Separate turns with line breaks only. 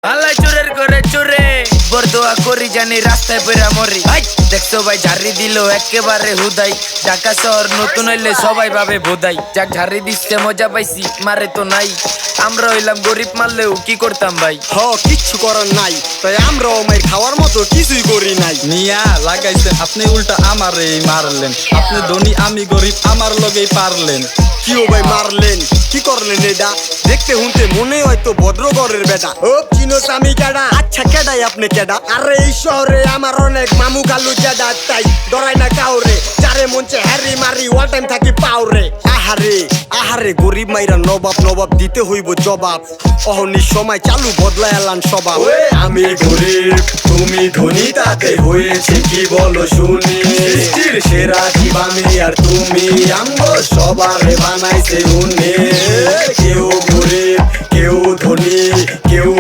আল্লাহ চোরের করে চোরে বরদোয়া করি জানি রাস্তায় পেরা মরি। দেখছো ভাই ঝাড়ি দিল একেবারে হুদাই। ঢাকা শহর নতুন হইলে সবাই ভাবে বোধাই। যাক ঝাড়ি দিচ্ছে মজা পাইছি মারে তো নাই। আমরা হইলাম গরিব মারলেও কি করতাম ভাই।
কিচ্ছু করার নাই, তাই আমরাও মাইর খাওয়ার মতো কিছুই করি নাই।
মিয়া লাগাইছেন আপনি উল্টা আমারে মারলেন। আপনি ধনী আমি গরিব আমার লগেই পারলেন।
কিও ভাই মারলেন, কি করলেন এটা? দেখতে শুনতে মনে হয়তো ভদ্রগরের বেটা। ও চিনোস আমি কেডা? আচ্ছা কেডাই আপনি কেডা? আরে এই শহরে আমার অনেক মামু খালু জেডা, তাই ডরাই না কাউরে। যারে মঞ্চে হ্যারি মারি ওয়াল টাইম থাকি পাউরে। আহারে আহারে গরিব মাইরা নবাব নবাব দিতে হইব জবাব। অহনি সময় চালু বদলায় এলান স্বভাব।
আমি গরিব তুমি ধনী তাতে হয়েছে কি বলো শুনি। সৃষ্টির সেরা জীব আমি আর তুমি, আমগো সবারে বানাইছে উনি। কেউ গরিব কেউ ধনী কেউ